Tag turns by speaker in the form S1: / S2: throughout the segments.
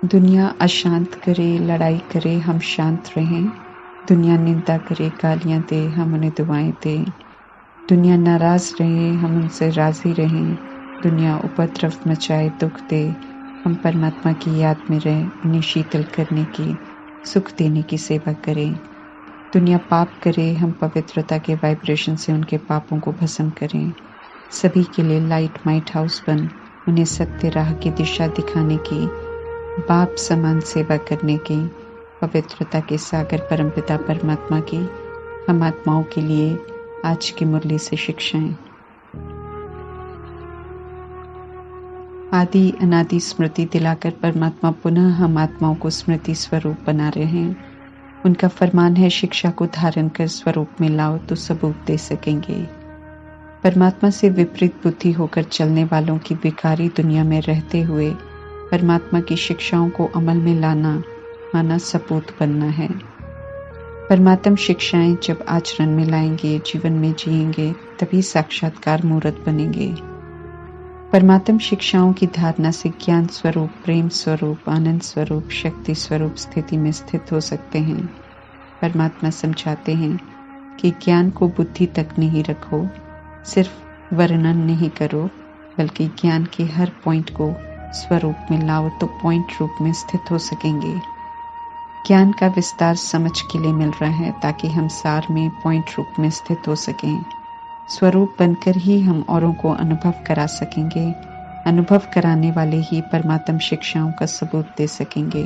S1: दुनिया अशांत करे, लड़ाई करे, हम शांत रहें। दुनिया निंदा करे, गालियां दे, हम उन्हें दुआएं दें। दुनिया नाराज रहे, हम उनसे राजी रहें। दुनिया उपद्रव मचाए, दुख दे, हम परमात्मा की याद में रहें, उन्हें शीतल करने की, सुख देने की सेवा करें। दुनिया पाप करे, हम पवित्रता के वाइब्रेशन से उनके पापों को भस्म करें। सभी के लिए लाइट माइट हाउस बन, उन्हें सत्य राह की दिशा दिखाने की, बाप समान सेवा करने की, पवित्रता के सागर परमपिता परमात्मा की हम आत्माओं के लिए आज की मुरली से शिक्षाएं। आदि अनादि स्मृति दिलाकर परमात्मा पुनः हम आत्माओं को स्मृति स्वरूप बना रहे हैं। उनका फरमान है, शिक्षा को धारण कर स्वरूप में लाओ तो सबूत दे सकेंगे। परमात्मा से विपरीत बुद्धि होकर चलने वालों की विकारी दुनिया में रहते हुए परमात्मा की शिक्षाओं को अमल में लाना माना सपूत बनना है। परमात्म शिक्षाएं जब आचरण में लाएंगे, जीवन में जिएंगे, तभी साक्षात्कार मूर्त बनेंगे। परमात्म शिक्षाओं की धारणा से ज्ञान स्वरूप, प्रेम स्वरूप, आनंद स्वरूप, शक्ति स्वरूप स्थिति में स्थित हो सकते हैं। परमात्मा समझाते हैं कि ज्ञान को बुद्धि तक नहीं रखो, सिर्फ वर्णन नहीं करो, बल्कि ज्ञान के हर पॉइंट को स्वरूप में लाओ तो पॉइंट रूप में स्थित हो सकेंगे। ज्ञान का विस्तार समझ के लिए मिल रहा है ताकि हम सार में पॉइंट रूप में स्थित हो सकें। स्वरूप बनकर ही हम औरों को अनुभव करा सकेंगे। अनुभव कराने वाले ही परमात्म शिक्षाओं का सबूत दे सकेंगे।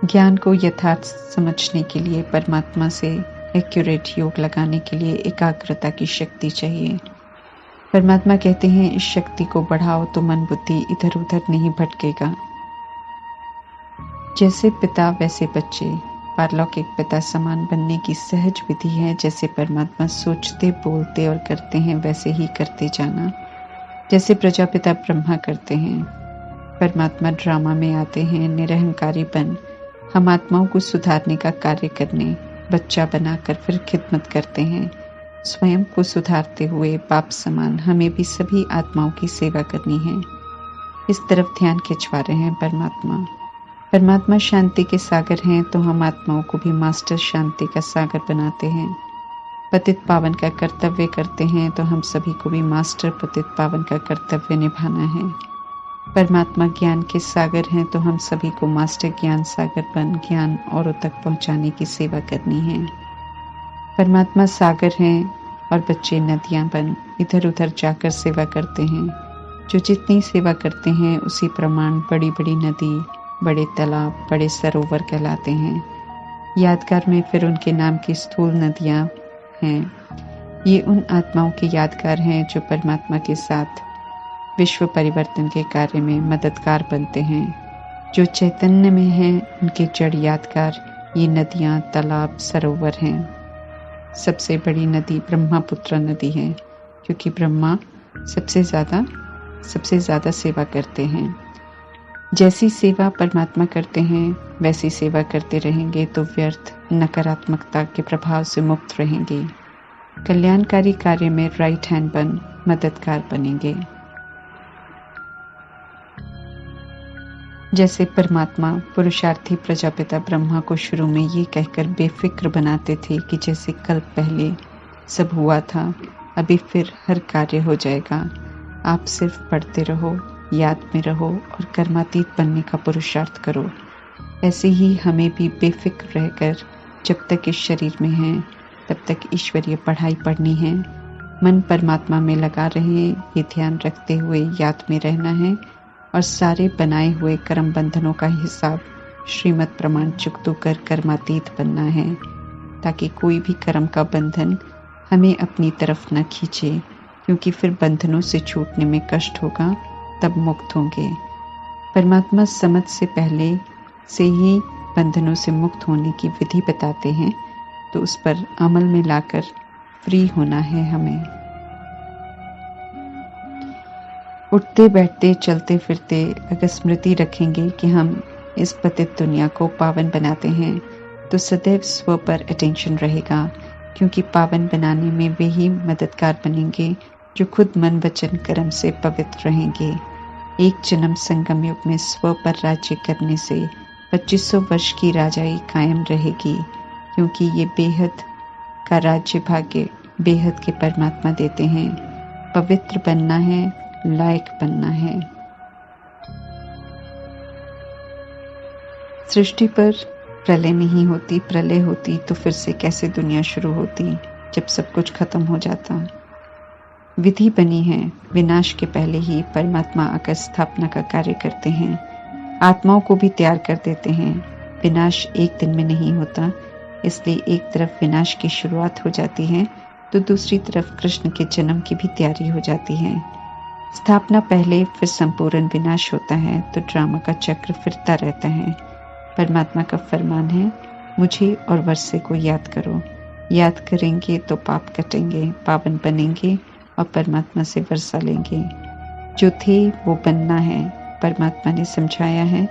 S1: ज्ञान को यथार्थ समझने के लिए परमात्मा से एक्यूरेट योग लगाने के लिए एकाग्रता की शक्ति चाहिए। परमात्मा कहते हैं, इस शक्ति को बढ़ाओ तो मन बुद्धि इधर उधर नहीं भटकेगा। जैसे पिता वैसे बच्चे, पारलौकिक पिता समान बनने की सहज विधि है। जैसे परमात्मा सोचते, बोलते और करते हैं, वैसे ही करते जाना। जैसे प्रजापिता ब्रह्मा करते हैं, परमात्मा ड्रामा में आते हैं, निरहंकारी बन हम आत्माओं को सुधारने का कार्य करने, बच्चा बनाकर फिर खिदमत करते हैं। स्वयं को सुधारते हुए बाप समान हमें भी सभी आत्माओं की सेवा करनी है। इस तरफ ध्यान खिंचवा रहे हैं परमात्मा। परमात्मा शांति के सागर हैं तो हम आत्माओं को भी मास्टर शांति का सागर बनाते हैं। पतित पावन का कर्तव्य करते हैं तो हम सभी को भी मास्टर पतित पावन का कर्तव्य निभाना है। परमात्मा ज्ञान के सागर हैं तो हम सभी को मास्टर ज्ञान सागर बन ज्ञान औरों तक पहुंचाने की सेवा करनी है। परमात्मा सागर हैं और बच्चे नदियां बन इधर उधर जाकर सेवा करते हैं। जो जितनी सेवा करते हैं उसी प्रमाण बड़ी बड़ी नदी, बड़े तालाब, बड़े सरोवर कहलाते हैं। यादगार में फिर उनके नाम की स्थूल नदियां हैं। ये उन आत्माओं के यादगार हैं जो परमात्मा के साथ विश्व परिवर्तन के कार्य में मददगार बनते हैं। जो चैतन्य में हैं उनके जड़ यादगार ये नदियां, तालाब, सरोवर हैं। सबसे बड़ी नदी ब्रह्मपुत्र नदी है, क्योंकि ब्रह्मा सबसे ज्यादा सेवा करते हैं। जैसी सेवा परमात्मा करते हैं वैसी सेवा करते रहेंगे तो व्यर्थ नकारात्मकता के प्रभाव से मुक्त रहेंगे। कल्याणकारी कार्य में राइट हैंड बन मददगार बनेंगे। जैसे परमात्मा पुरुषार्थी प्रजापिता ब्रह्मा को शुरू में ये कहकर बेफिक्र बनाते थे कि जैसे कल पहले सब हुआ था, अभी फिर हर कार्य हो जाएगा। आप सिर्फ पढ़ते रहो, याद में रहो और कर्मातीत बनने का पुरुषार्थ करो। ऐसे ही हमें भी बेफिक्र रहकर जब तक इस शरीर में हैं तब तक ईश्वरीय पढ़ाई पढ़नी है। मन परमात्मा में लगा रहे, ये ध्यान रखते हुए याद में रहना है और सारे बनाए हुए कर्म बंधनों का हिसाब श्रीमद् प्रमाण चुकतू कर कर्मातीत बनना है, ताकि कोई भी कर्म का बंधन हमें अपनी तरफ न खींचे, क्योंकि फिर बंधनों से छूटने में कष्ट होगा, तब मुक्त होंगे। परमात्मा समझ से पहले से ही बंधनों से मुक्त होने की विधि बताते हैं, तो उस पर अमल में लाकर फ्री होना है हमें। उठते बैठते चलते फिरते अगर स्मृति रखेंगे कि हम इस पतित दुनिया को पावन बनाते हैं तो सदैव स्व पर अटेंशन रहेगा, क्योंकि पावन बनाने में वे ही मददगार बनेंगे जो खुद मन वचन कर्म से पवित्र रहेंगे। एक जन्म संगम युग में स्व पर राज्य करने से 2500 वर्ष की राजाई कायम रहेगी, क्योंकि ये बेहद का राज्य भाग्य बेहद के परमात्मा देते हैं। पवित्र बनना है, लायक बनना है। सृष्टि पर प्रलय नहीं होती, प्रलय होती तो फिर से कैसे दुनिया शुरू होती जब सब कुछ खत्म हो जाता। विधि बनी है, विनाश के पहले ही परमात्मा आकर स्थापना का कार्य करते हैं, आत्माओं को भी तैयार कर देते हैं। विनाश एक दिन में नहीं होता, इसलिए एक तरफ विनाश की शुरुआत हो जाती है तो दूसरी तरफ कृष्ण के जन्म की भी तैयारी हो जाती है। स्थापना पहले, फिर संपूर्ण विनाश होता है तो ड्रामा का चक्र फिरता रहता है। परमात्मा का फरमान है, मुझे और वर्षे को याद करो। याद करेंगे तो पाप कटेंगे, पावन बनेंगे और परमात्मा से वर्षा लेंगे। जो थे वो बनना है। परमात्मा ने समझाया है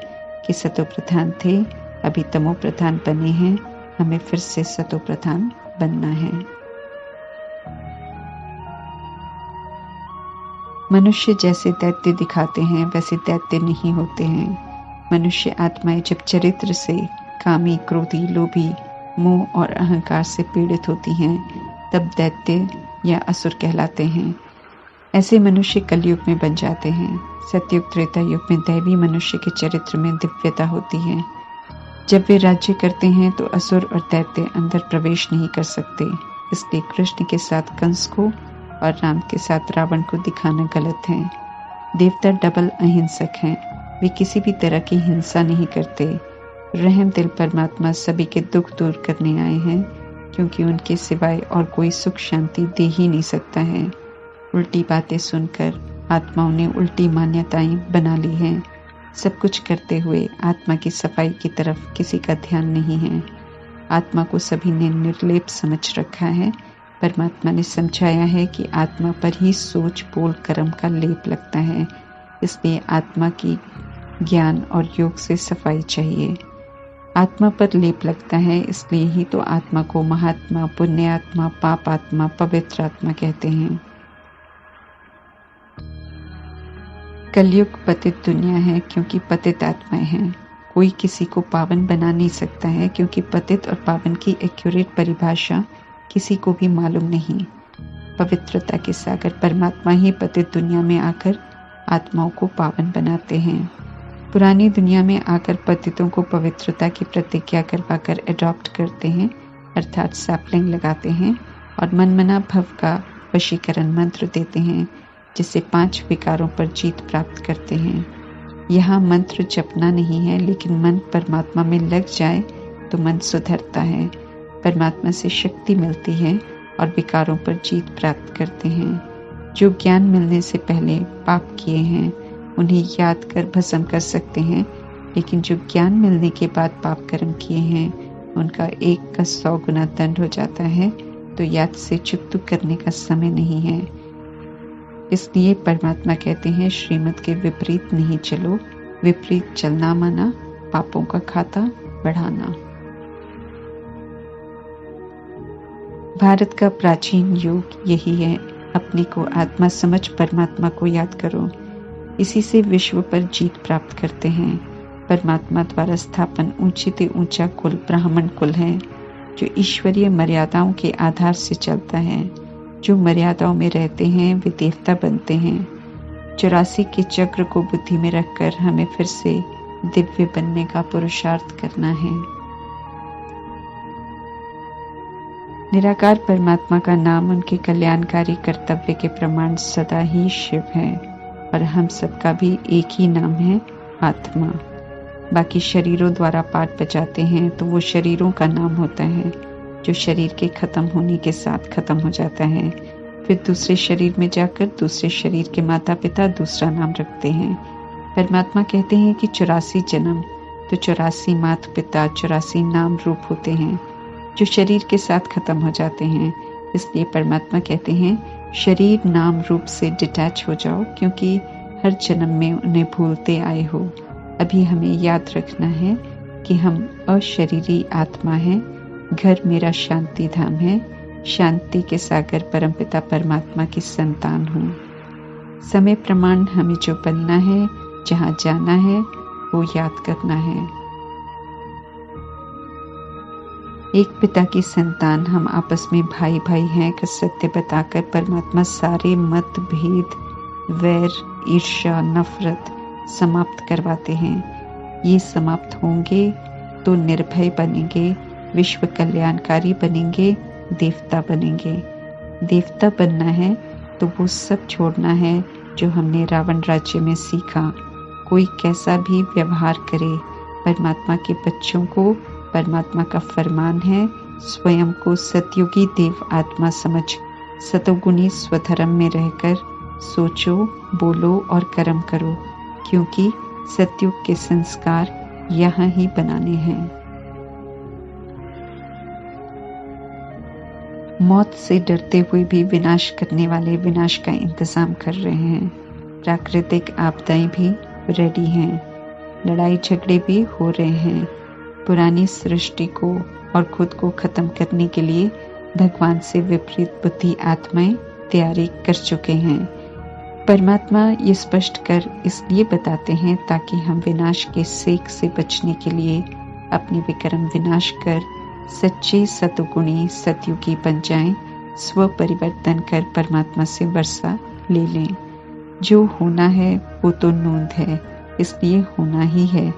S1: कि सतो प्रधान थे, अभी तमो प्रधान बने हैं, हमें फिर से सतो प्रधान बनना है। मनुष्य जैसे दैत्य दिखाते हैं वैसे दैत्य नहीं होते हैं। मनुष्य आत्माएं जब चरित्र से कामी, क्रोधी, लोभी, मोह और अहंकार से पीड़ित होती हैं तब दैत्य या असुर कहलाते हैं। ऐसे मनुष्य कलयुग में बन जाते हैं। सतयुग, त्रेता युग में दैवी मनुष्य के चरित्र में दिव्यता होती है। जब वे राज्य करते हैं तो असुर और दैत्य अंदर प्रवेश नहीं कर सकते। इसलिए कृष्ण के साथ कंस को और राम के साथ रावण को दिखाना गलत है। देवता डबल अहिंसक हैं, वे किसी भी तरह की हिंसा नहीं करते। रहम दिल परमात्मा सभी के दुख दूर करने आए हैं, क्योंकि उनके सिवाय और कोई सुख शांति दे ही नहीं सकता है। उल्टी बातें सुनकर आत्माओं ने उल्टी मान्यताएं बना ली हैं। सब कुछ करते हुए आत्मा की सफाई की तरफ किसी का ध्यान नहीं है। आत्मा को सभी ने निर्लेप समझ रखा है। परमात्मा ने समझाया है कि आत्मा पर ही सोच, बोल, कर्म का लेप लगता है। इसलिए आत्मा की ज्ञान और योग से सफाई चाहिए। आत्मा पर लेप लगता है, इसलिए ही तो आत्मा को महात्मा, पुण्यात्मा, पाप आत्मा, पवित्र आत्मा कहते हैं। कलयुग पतित दुनिया है क्योंकि पतित आत्माएं हैं। कोई किसी को पावन बना नहीं सकता है, क्योंकि पतित और पावन की एक्यूरेट परिभाषा किसी को भी मालूम नहीं। पवित्रता के सागर परमात्मा ही पतित दुनिया में आकर आत्माओं को पावन बनाते हैं। पुरानी दुनिया में आकर पतितों को पवित्रता की प्रतिज्ञा करवाकर एडॉप्ट करते हैं, अर्थात सैपलिंग लगाते हैं और मनमना भव का वशीकरण मंत्र देते हैं, जिससे 5 विकारों पर जीत प्राप्त करते हैं। यहाँ मंत्र जपना नहीं है, लेकिन मन परमात्मा में लग जाए तो मन सुधरता है, परमात्मा से शक्ति मिलती है और विकारों पर जीत प्राप्त करते हैं। जो ज्ञान मिलने से पहले पाप किए हैं उन्हें याद कर भस्म कर सकते हैं, लेकिन जो ज्ञान मिलने के बाद पाप कर्म किए हैं उनका 1 का 100 गुना दंड हो जाता है, तो याद से चुकतू करने का समय नहीं है। इसलिए परमात्मा कहते हैं, श्रीमत के विपरीत नहीं चलो, विपरीत चलना माना पापों का खाता बढ़ाना। भारत का प्राचीन योग यही है, अपने को आत्मा समझ परमात्मा को याद करो। इसी से विश्व पर जीत प्राप्त करते हैं। परमात्मा द्वारा स्थापन ऊंचे से ऊंचा कुल ब्राह्मण कुल है, जो ईश्वरीय मर्यादाओं के आधार से चलता है। जो मर्यादाओं में रहते हैं वे देवता बनते हैं। 84 के चक्र को बुद्धि में रखकर हमें फिर से दिव्य बनने का पुरुषार्थ करना है। निराकार परमात्मा का नाम उनके कल्याणकारी कर्तव्य के प्रमाण सदा ही शिव है, और हम सबका भी एक ही नाम है, आत्मा। बाकी शरीरों द्वारा पाठ बजाते हैं तो वो शरीरों का नाम होता है, जो शरीर के खत्म होने के साथ खत्म हो जाता है। फिर दूसरे शरीर में जाकर दूसरे शरीर के माता पिता दूसरा नाम रखते हैं। परमात्मा कहते हैं कि 84 जन्म तो 84 माता पिता 84 नाम रूप होते हैं, जो शरीर के साथ खत्म हो जाते हैं। इसलिए परमात्मा कहते हैं, शरीर नाम रूप से डिटैच हो जाओ, क्योंकि हर जन्म में उन्हें भूलते आए हो। अभी हमें याद रखना है कि हम अशरीरी आत्मा हैं। घर मेरा शांति धाम है, शांति के सागर परमपिता परमात्मा की संतान हूँ। समय प्रमाण हमें जो बनना है, जहाँ जाना है, वो याद करना है। एक पिता की संतान हम आपस में भाई भाई हैं का सत्य बताकर परमात्मा सारे मतभेद, वैर, ईर्ष्या, नफरत समाप्त करवाते हैं। ये समाप्त होंगे तो निर्भय बनेंगे, विश्व कल्याणकारी बनेंगे, देवता बनेंगे। देवता बनना है तो वो सब छोड़ना है जो हमने रावण राज्य में सीखा। कोई कैसा भी व्यवहार करे, परमात्मा के बच्चों को परमात्मा का फरमान है, स्वयं को सतयुगी देव आत्मा समझ सतोगुणी स्वधर्म में रहकर सोचो, बोलो और कर्म करो, क्योंकि सतयुग के संस्कार यहाँ ही बनाने हैं। मौत से डरते हुए भी विनाश करने वाले विनाश का इंतजाम कर रहे हैं। प्राकृतिक आपदाएं भी रेडी हैं, लड़ाई झगड़े भी हो रहे हैं। पुरानी सृष्टि को और खुद को खत्म करने के लिए भगवान से विपरीत बुद्धि आत्माएं तैयारी कर चुके हैं। परमात्मा ये स्पष्ट कर इसलिए बताते हैं ताकि हम विनाश के सेक से बचने के लिए अपने विक्रम विनाश कर सच्चे सतुगुणी सतयुगी बन जाएं, स्व परिवर्तन कर परमात्मा से वर्षा ले लें। जो होना है वो तो नूंद है, इसलिए होना ही है,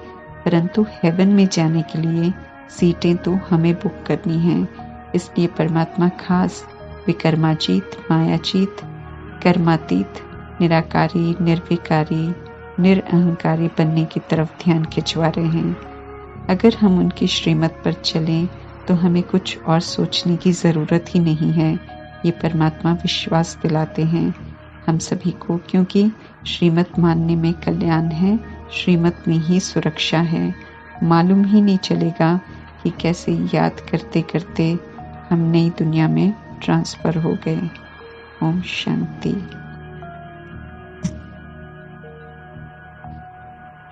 S1: परंतु हेवन में जाने के लिए सीटें तो हमें बुक करनी हैं। इसलिए परमात्मा खास विकर्माजीत, मायाजीत, कर्मातीत, निराकारी, निर्विकारी, निरअहंकारी बनने की तरफ ध्यान खिंचवा रहे हैं। अगर हम उनकी श्रीमत पर चलें तो हमें कुछ और सोचने की ज़रूरत ही नहीं है। ये परमात्मा विश्वास दिलाते हैं हम सभी को, क्योंकि श्रीमत मानने में कल्याण है, श्रीमत में ही सुरक्षा है। मालूम ही नहीं चलेगा कि कैसे याद करते करते हम नई दुनिया में ट्रांसफ़र हो गए। ओम शांति।